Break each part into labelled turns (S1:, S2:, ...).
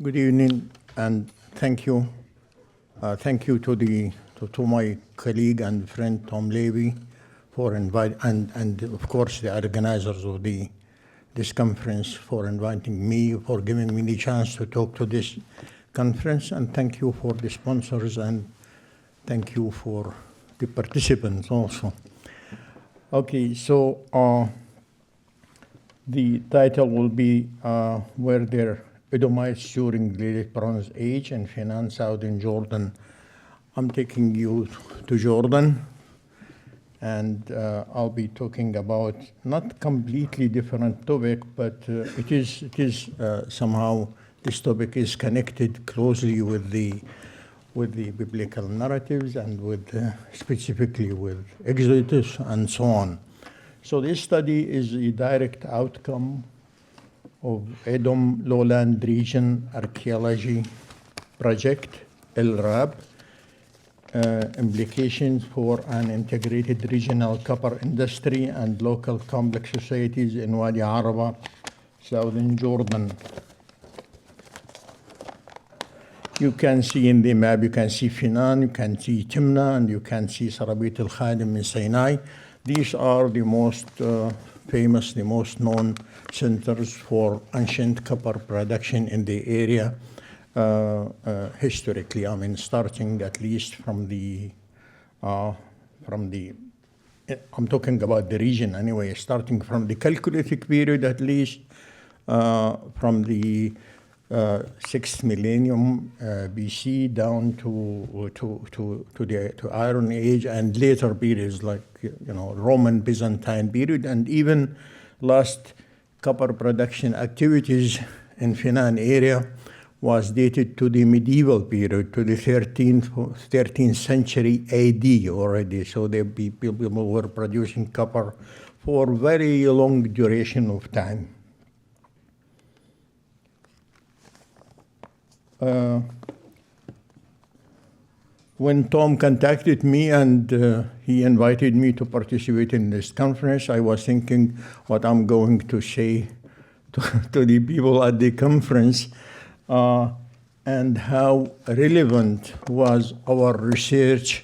S1: Good evening, and thank you. Thank you to my colleague and friend Tom Levy for inviting, and of course the organizers of this conference for inviting me, for giving me the chance to talk to this conference, and thank you for the sponsors, and thank you for the participants also. Okay, so the title will be Were There Edomites During the Late Bronze Age in Faynan, Southern Jordan? I'm taking you to Jordan, and I'll be talking about not completely different topic, but it is somehow this topic is connected closely with the biblical narratives and with specifically with Exodus and so on. So this study is a direct outcome of Edom Lowland Region Archaeology Project, LRAB, implications for an integrated regional copper industry and local complex societies in Wadi Araba, Southern Jordan. You can see in the map, you can see Faynan, you can see Timna, and you can see Sarabit al-Khadim in Sinai. These are the most famous, the most known centers for ancient copper production in the area historically. I mean, starting at least from I'm talking about the region anyway, starting from the Chalcolithic period at least, from the 6th millennium BC down to Iron Age and later periods like Roman Byzantine period, and even last copper production activities in Faynan area was dated to the medieval period, to the 13th century AD already. So people were producing copper for very long duration of time. When Tom contacted me and he invited me to participate in this conference, I was thinking what I'm going to say to the people at the conference and how relevant was our research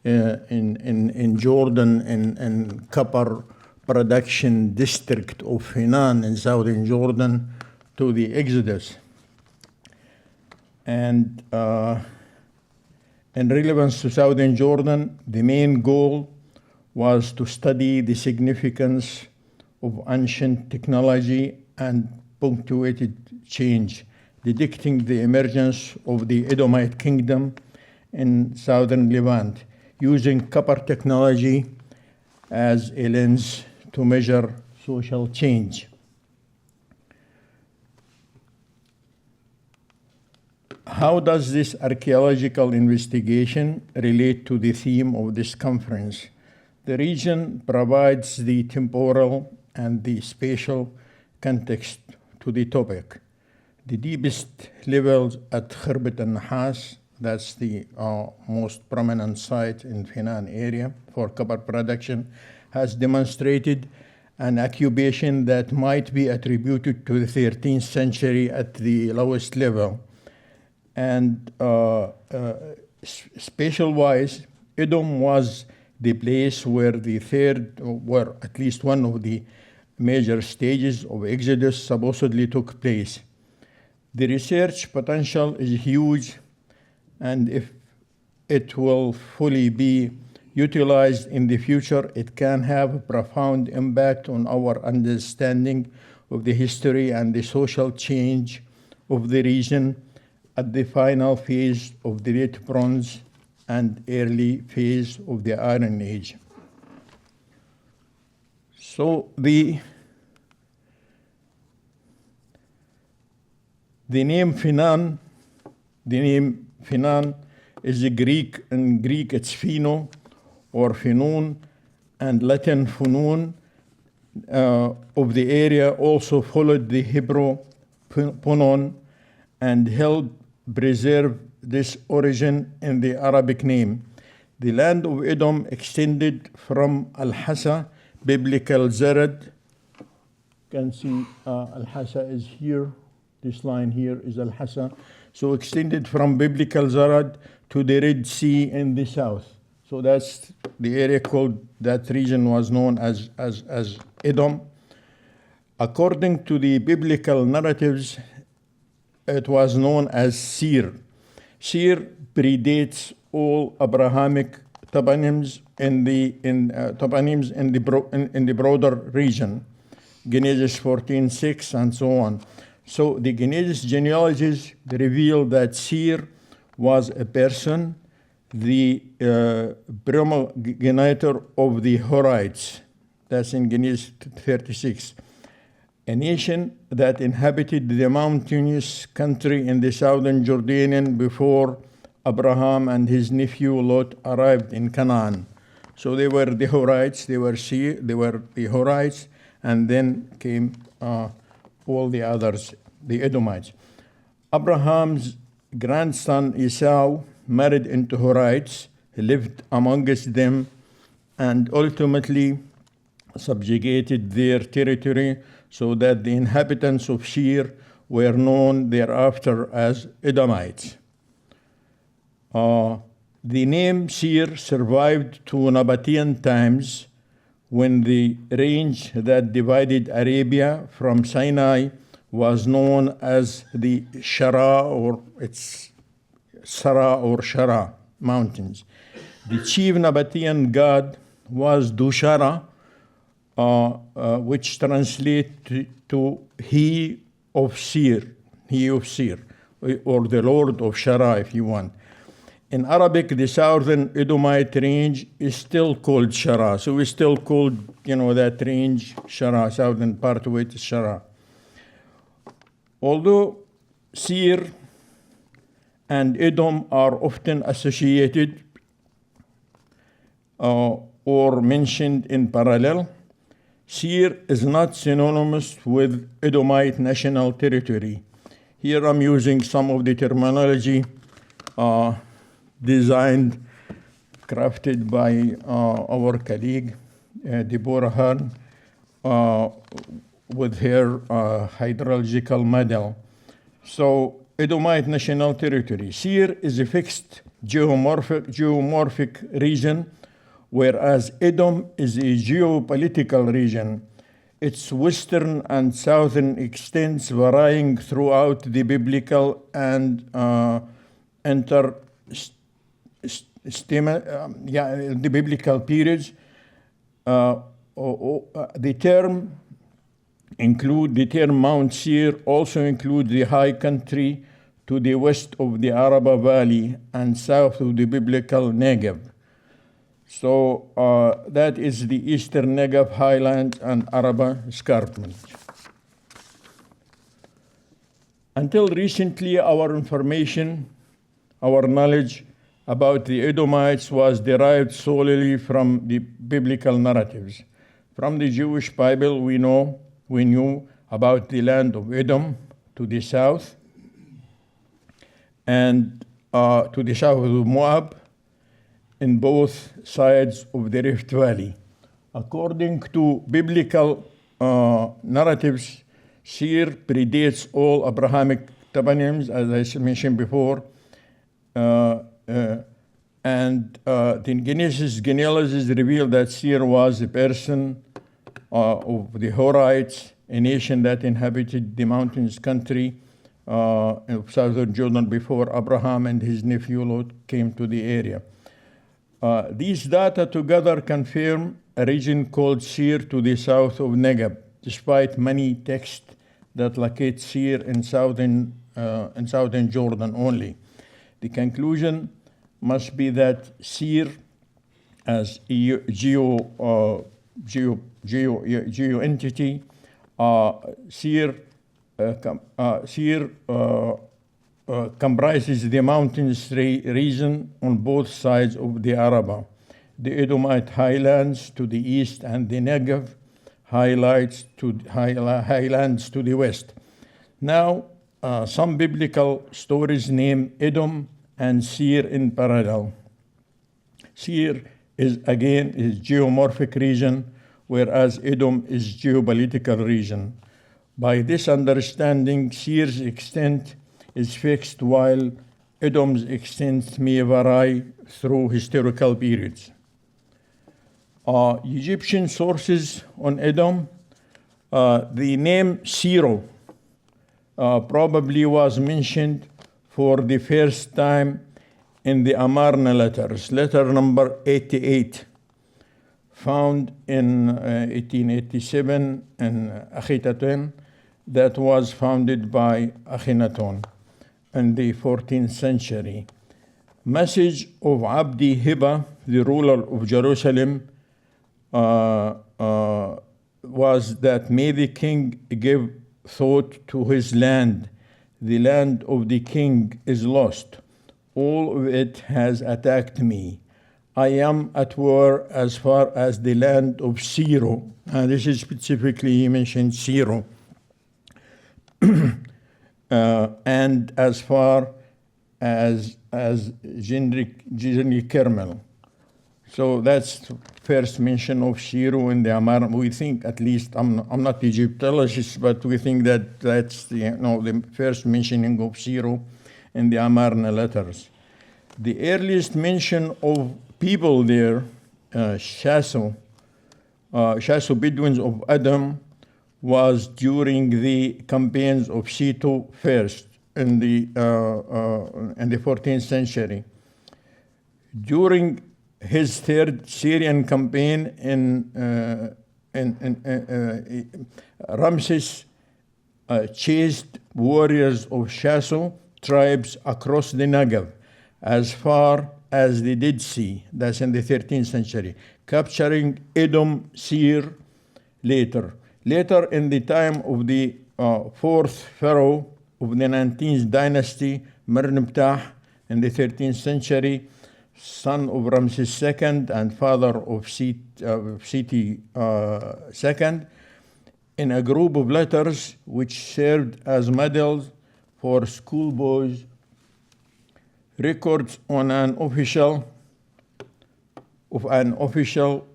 S1: in Jordan in copper production district of Faynan in southern Jordan to the Exodus. And in relevance to southern Jordan, the main goal was to study the significance of ancient technology and punctuated change, depicting the emergence of the Edomite kingdom in southern Levant, using copper technology as a lens to measure social change. How does this archaeological investigation relate to the theme of this conference? The region provides the temporal and the spatial context to the topic. The deepest levels at Khirbet al-Nahas, that's the most prominent site in Faynan area for copper production, has demonstrated an occupation that might be attributed to the 13th century at the lowest level. And spatial-wise, Edom was the place where where at least one of the major stages of Exodus supposedly took place. The research potential is huge, and if it will fully be utilized in the future, it can have a profound impact on our understanding of the history and the social change of the region at the final phase of the Late Bronze and early phase of the Iron Age. So the name Faynan is a Greek. In Greek it's Phino or Phinun, and Latin Funun of the area also followed the Hebrew Punon and helped preserve this origin in the Arabic name. The land of Edom extended from Al-Hassa, biblical Zerad. You can see Al-Hassa is here This line here is Al-Hasa. So extended from biblical Zarad to the Red Sea in the south. So that's the area called, that region was known as Edom. According to the biblical narratives, it was known as Seir. Seir predates all Abrahamic toponyms in the broader region, Genesis 14:6 and so on. So the Genesis genealogies reveal that Seir was a person, the promulgator of the Horites. That's in Genesis 36. A nation that inhabited the mountainous country in the southern Jordanian before Abraham and his nephew Lot arrived in Canaan. So they were the Horites, they were the Horites, and then came all the others, the Edomites. Abraham's grandson Esau married into Horites. He lived amongst them and ultimately subjugated their territory, so that the inhabitants of Seir were known thereafter as Edomites. The name Seir survived to Nabatean times, when the range that divided Arabia from Sinai was known as the Shara, or it's Sara or Shara mountains. The chief Nabatean god was Dushara, which translates to he of Seir, or the Lord of Shara, if you want. In Arabic, the southern Edomite range is still called Shara. So we still called, that range Shara, southern part of it is Shara. Although Seir and Edom are often associated or mentioned in parallel, Seir is not synonymous with Edomite national territory. Here I'm using some of the terminology crafted by our colleague, Deborah Hearn, with her hydrological model. So, Edomite national territory. Seir is a fixed geomorphic region, whereas Edom is a geopolitical region. Its western and southern extents varying throughout the biblical and the biblical periods. The term Mount Seir also includes the high country to the west of the Araba Valley and south of the biblical Negev. So that is the eastern Negev highlands and Araba escarpment. Until recently, our knowledge about the Edomites was derived solely from the biblical narratives. From the Jewish Bible, we knew about the land of Edom to the south, and to the south of Moab, in both sides of the Rift Valley. According to biblical narratives, Seir predates all Abrahamic toponyms, as I mentioned before, and the Genesis genealogies reveal that Seir was a person of the Horites, a nation that inhabited the mountainous country of southern Jordan before Abraham and his nephew Lot came to the area. These data together confirm a region called Seir to the south of Negev, despite many texts that locate Seir in southern Jordan only. The conclusion must be that Seir, as a geo entity, Seir comprises the mountainous region on both sides of the Araba, the Edomite highlands to the east and the Negev highlands to the west. Now, some biblical stories name Edom and Seir in parallel. Seir is geomorphic region, whereas Edom is geopolitical region.
S2: By this understanding, Seir's extent is fixed while Edom's extent may vary through historical periods. Egyptian sources on Edom, the name Siro probably was mentioned for the first time in the Amarna letters, letter number 88, found in 1887 in Akhenaten, that was founded by Akhenaton in the 14th century. Message of Abdi Hiba, the ruler of Jerusalem, was that may the king give thought to his land. The land of the king is lost. All of it has attacked me. I am at war as far as the land of Siro. This is specifically, he mentioned Siro. And as far as Jinri Kermel. So that's first mention of Siro in the Amar. We think, at least, I'm not Egyptologist, but we think that that's the first mentioning of Siro in the Amarna letters. The earliest mention of people there, Shaso Bedouins of Edom, was during the campaigns of Sito first in the 14th century. During his third Syrian campaign Ramses chased warriors of Shaso tribes across the Negev as far as the Dead Sea. That's in the 13th century, capturing Edom, Seir later. Later, in the time of the fourth pharaoh of the 19th dynasty, Merneptah, in the 13th century, son of Ramses II and father of Seti II, in a group of letters which served as models for schoolboys, records on an official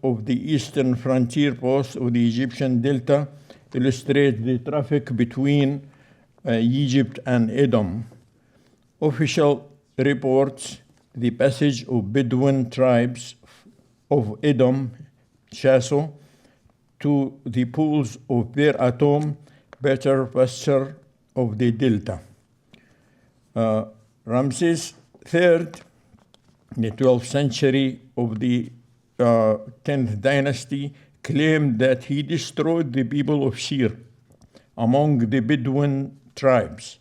S2: of the eastern frontier post of the Egyptian Delta illustrate the traffic between Egypt and Edom. Official reports the passage of Bedouin tribes of Edom, Shaso, to the pools of Bir Atom, better pasture of the Delta. Ramses III, in the 12th century of the 10th dynasty, claimed that he destroyed the people of Seir among the Bedouin tribes.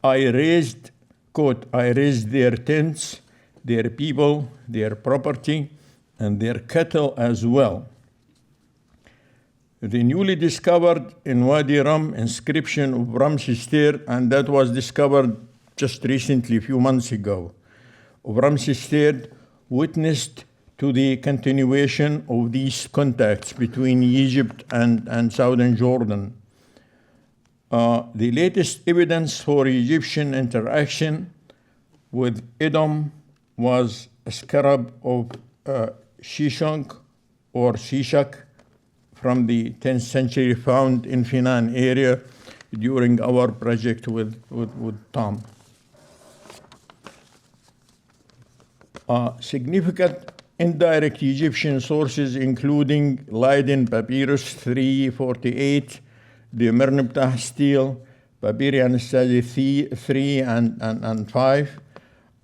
S2: I raised their tents, their people, their property, and their cattle as well. The newly discovered in Wadi Rum inscription of Ramses III, and that was discovered just recently, a few months ago, of Ramses III, witnessed to the continuation of these contacts between Egypt and southern Jordan. The latest evidence for Egyptian interaction with Edom was a scarab of Shishak or Shishak from the 10th century, found in Faynan area during our project with Tom. Significant indirect Egyptian sources, including Leiden Papyrus 348, the Merneptah stele, Papyrian Study 3 and 5,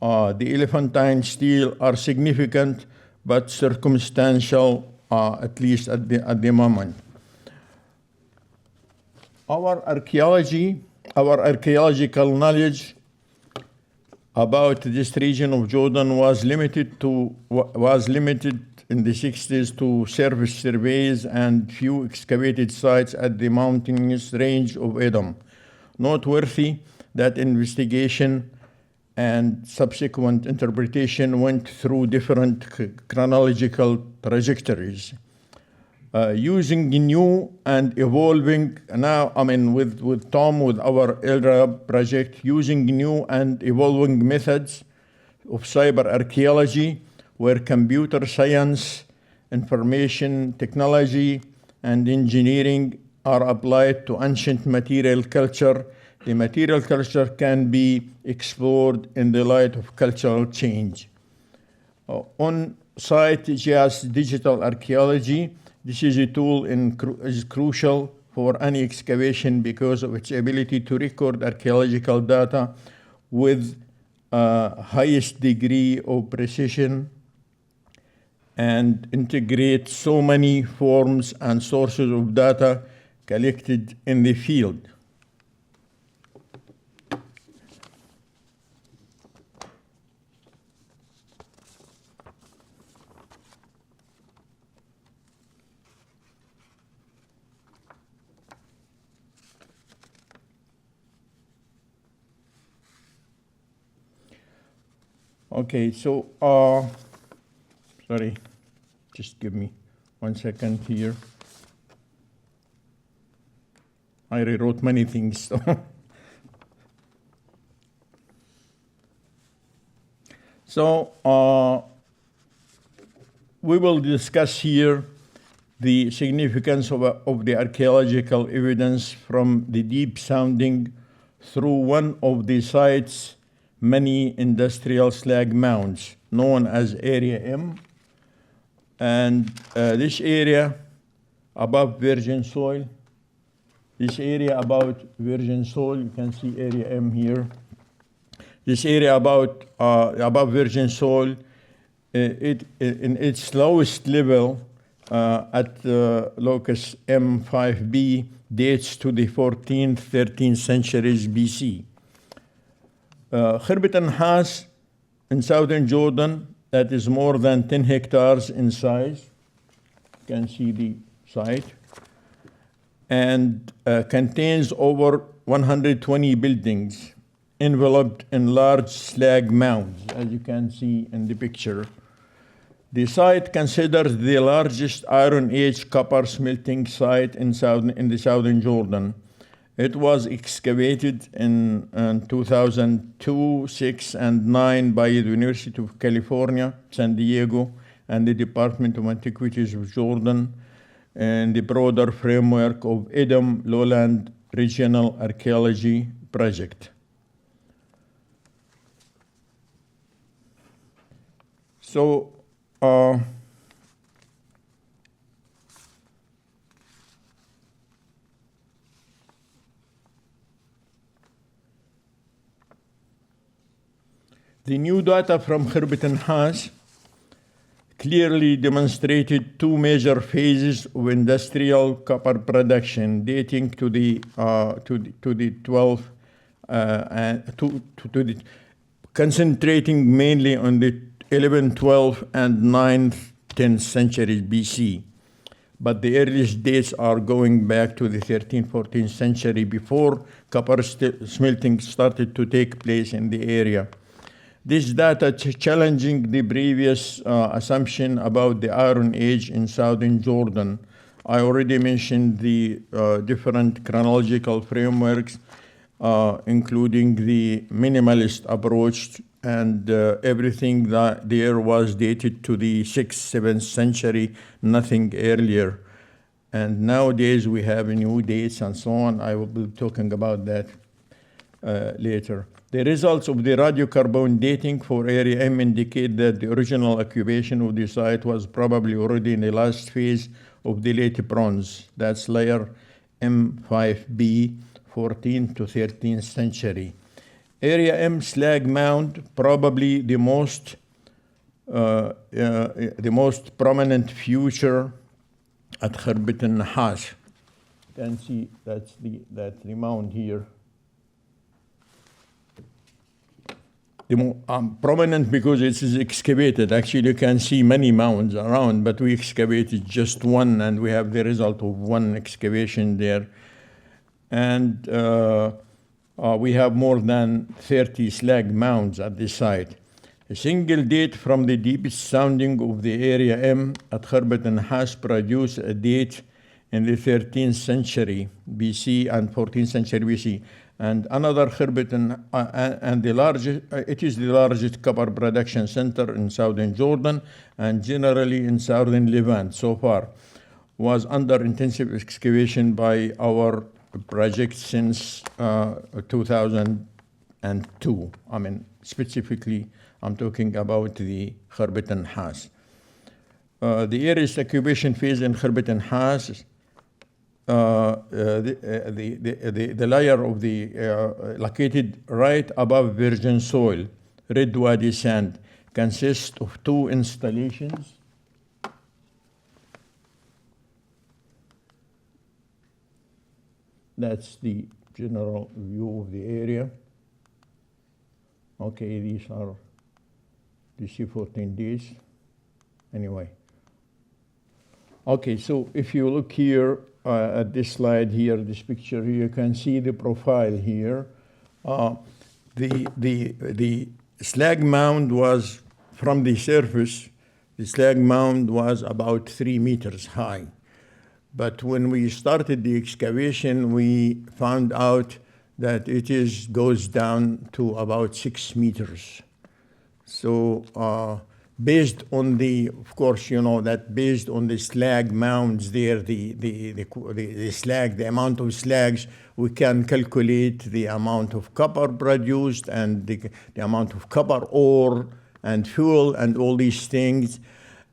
S2: the Elephantine stele, are significant but circumstantial, at least at the moment. Our archaeological knowledge about this region of Jordan was limited in the 60s to surface surveys and few excavated sites at the mountainous range of Edom. Noteworthy that investigation and subsequent interpretation went through different chronological trajectories. Using new and evolving, now, with Tom, with our ELRA project, using new and evolving methods of cyber-archaeology, where computer science, information technology, and engineering are applied to ancient material culture. The material culture can be explored in the light of cultural change. On-site GIS digital archaeology, this is a tool is crucial for any excavation because of its ability to record archaeological data with highest degree of precision and integrate so many forms and sources of data collected in the field. Okay, so, sorry, just give me 1 second here. I rewrote many things. So, we will discuss here the significance of the archaeological evidence from the deep sounding through one of the site's many industrial slag mounds known as Area M. And this area above virgin soil, this area about virgin soil, you can see Area M here. This area about above virgin soil, in its lowest level at locus M5B dates to the 14th, 13th centuries BC. Khirbet Has in southern Jordan, that is more than 10 hectares in size. You can see the site. And contains over 120 buildings enveloped in large slag mounds, as you can see in the picture. The site considered the largest Iron Age copper smelting site in the southern Jordan. It was excavated in 2002, 6, and 9 by the University of California, San Diego, and the Department of Antiquities of Jordan in the broader framework of Edom Lowland Regional Archaeology Project. So, the new data from Khirbet Has clearly demonstrated two major phases of industrial copper production dating to the 12th concentrating mainly on the 11th, 12th, and 9th, 10th centuries BC. But the earliest dates are going back to the 13th, 14th century before copper smelting started to take place in the area. This data challenging the previous assumption about the Iron Age in southern Jordan. I already mentioned the different chronological frameworks, including the minimalist approach, and everything that there was dated to the 6th, 7th century, nothing earlier. And nowadays we have new dates and so on. I will be talking about that later. The results of the radiocarbon dating for Area M indicate that the original occupation of the site was probably already in the last phase of the late Bronze. That's layer M5B, 14th to 13th century. Area M slag mound, probably the most prominent feature at Khirbet Has. You can see that's the mound here. Prominent because it is excavated. Actually, you can see many mounds around, but we excavated just one, and we have the result of one excavation there. And we have more than 30 slag mounds at this site. A single date from the deepest sounding of the Area M at Khirbet Has produced a date in the 13th century BC and 14th century BC. And another Khirbet and the largest, it is the largest copper production center in southern Jordan and generally in southern Levant so far. was under intensive excavation by our project since 2002. I mean, specifically, I'm talking about the Kharbet and Has. The earliest occupation phase in Kharbet and Has, the layer of the located right above virgin soil, Red Wadi sand, consists of 2 installations. That's the general view of the area. Okay, these are the C14 days. Anyway. Okay, so if you look here at this slide here, this picture here, you can see the profile here. The slag mound was from the surface. The slag mound was about 3 meters high. But when we started the excavation, we found out that it goes down to about 6 meters. So based on of course, you know that based on the slag mounds there, the slag, the amount of slags, we can calculate the amount of copper produced and the amount of copper ore and fuel and all these things.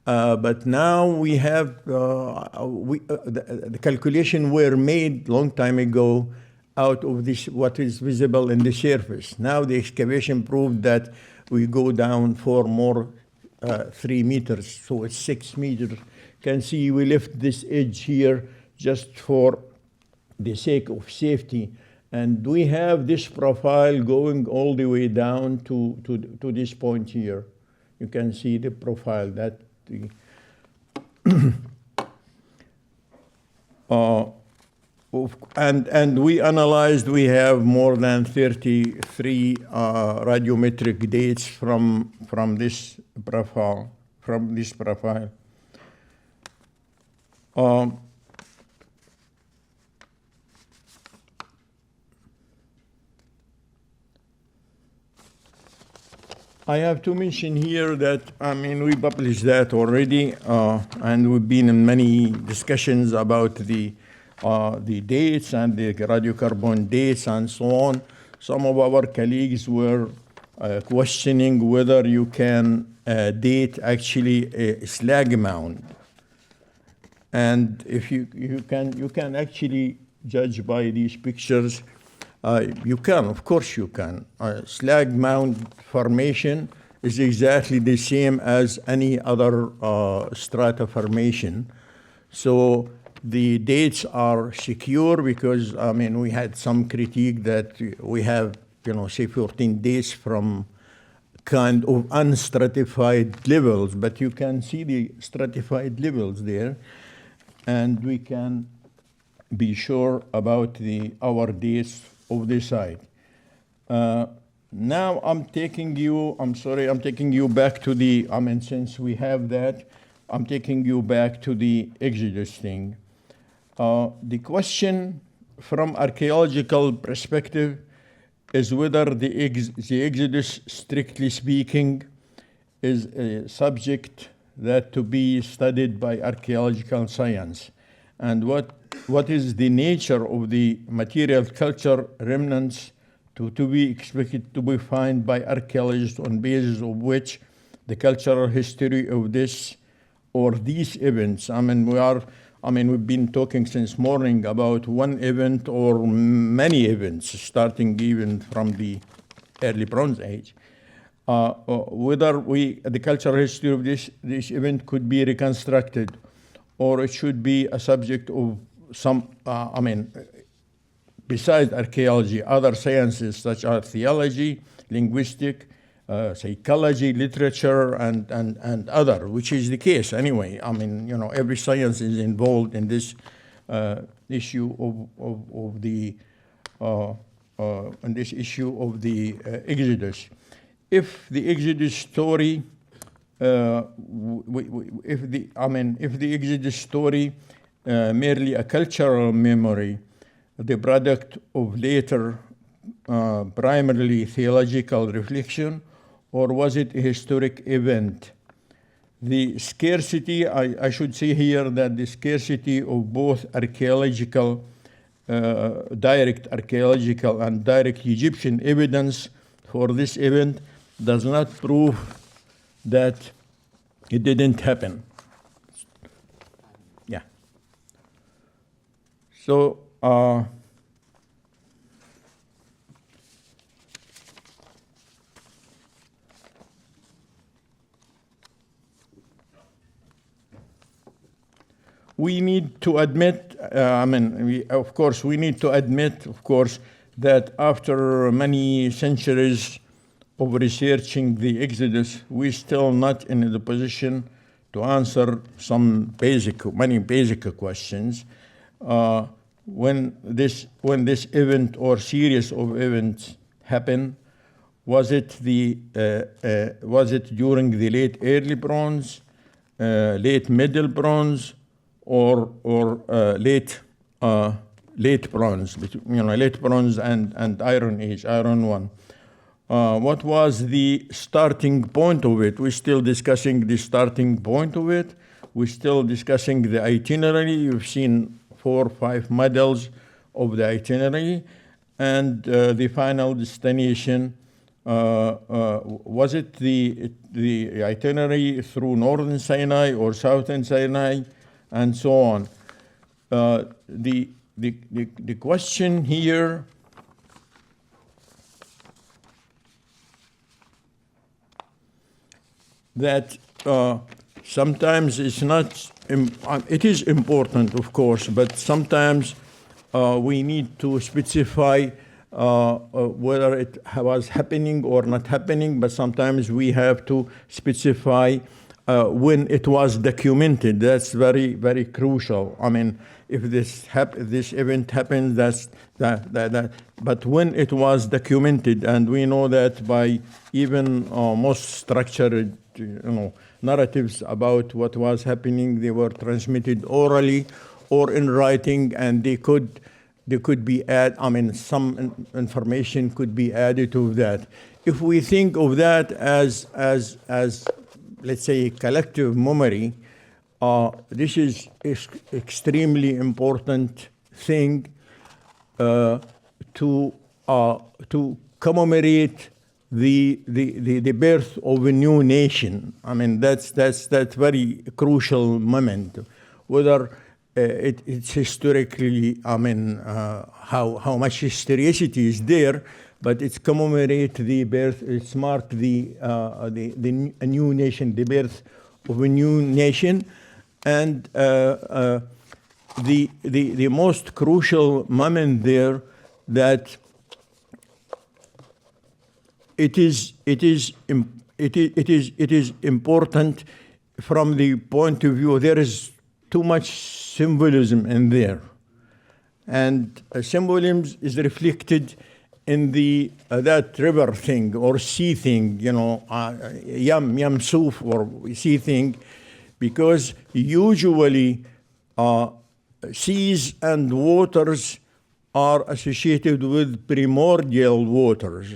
S2: But now we have, the calculation were made long time ago out of this, what is visible in the surface. Now the excavation proved that we go down for more 3 meters, so it's 6 meters. You can see we left this edge here just for the sake of safety. And we have this profile going all the way down to this point here. You can see the profile that and we analyzed, we have more than 33 radiometric dates from this profile. I have to mention here that, I mean, we published that already, and we've been in many discussions about the dates and the radiocarbon dates and so on. Some of our colleagues were questioning whether you can date actually a slag mound. And if you can actually judge by these pictures. You can, of course you can. Slag mound formation is exactly the same as any other strata formation. So the dates are secure because, I mean, we had some critique that we have, you know, say 14 days from kind of unstratified levels, but you can see the stratified levels there, and we can be sure about our dates of the site. Now I'm taking you back to since we have that, I'm taking you back to the Exodus thing. The question from archaeological perspective is whether the Exodus, strictly speaking, is a subject that to be studied by archaeological science, and what is the nature of the material culture remnants to be expected to be found by archaeologists, on basis of which the cultural history of this or these events. We've been talking since morning about one event or many events, starting even from the early Bronze Age. Whether the cultural history of this event could be reconstructed, or it should be a subject of some, besides archaeology, other sciences such as theology, linguistic, psychology, literature, and other, which is the case anyway. Every science is involved in this issue of the Exodus. If the Exodus story, if the Exodus story merely a cultural memory, the product of later primarily theological reflection, or was it a historic event the scarcity, I should say here that the scarcity of both archaeological, direct archaeological and direct Egyptian evidence for this event does not prove that it didn't happen. Yeah. So, we need to admit, of course, we need to admit, of course, that after many centuries of researching the Exodus, we're still not in the position to answer many basic questions. When this event or series of events happened, was it during the late early bronze, late middle bronze, or late bronze, late bronze and Iron Age, Iron One? What was the starting point of it? We're still discussing the starting point of it. We're still discussing the itinerary. You've seen 4 or 5 models of the itinerary, and the final destination. Was it the itinerary through northern Sinai or southern Sinai, and so on? The question here that sometimes it's not, it is important, of course, but sometimes we need to specify whether it was happening or not happening, but sometimes we have to specify when it was documented. That's very, very crucial. I mean, if this event happened, but when it was documented, and we know that by even most structured narratives about what was happening, they were transmitted orally or in writing, and they could be some information could be added to that. If we think of that as let's say collective memory, this is extremely important thing to commemorate the birth of a new nation. I mean, that's very crucial moment. Whether it's historically, how much historicity is there, but it's commemorate the birth. It's mark a new nation, the birth of a new nation, and the most crucial moment there that it is important from the point of view. There is too much symbolism in there, and symbolism is reflected in the that river thing or sea thing, Yam Suf or sea thing, because usually seas and waters are associated with primordial waters.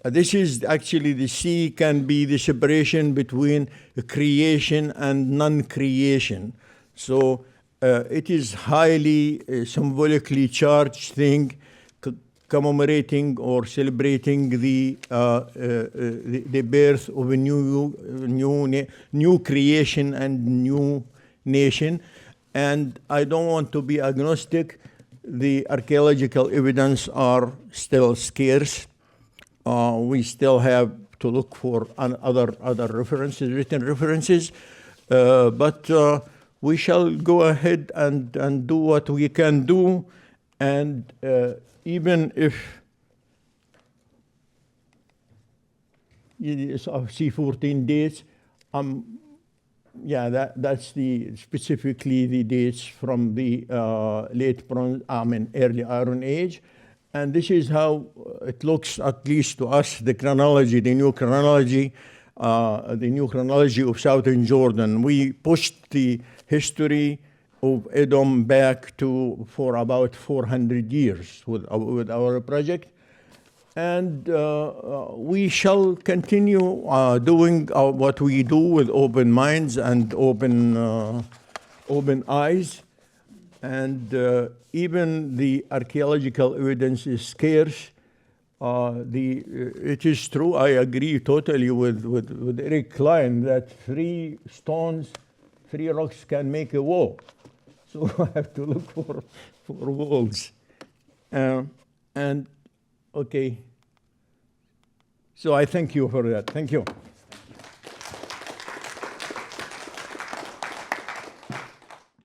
S2: This is actually, the sea can be the separation between creation and non-creation. So it is highly symbolically charged thing, commemorating or celebrating the birth of a new creation and new nation. And I don't want to be agnostic. The archaeological evidence are still scarce. We still have to look for other references, written references, but we shall go ahead and do what we can do, and even if C14 dates, that's specifically the dates from the late Bronze, early Iron Age. And this is how it looks, at least to us, the chronology, the new chronology of Southern Jordan. We pushed the history of Edom back for about 400 years with our project. And we shall continue doing what we do with open minds and open eyes. And even the archaeological evidence is scarce. It is true, I agree totally with Eric Klein that 3 stones, 3 rocks can make a wall. So I have to look for walls. And okay. So I thank you for that. Thank you.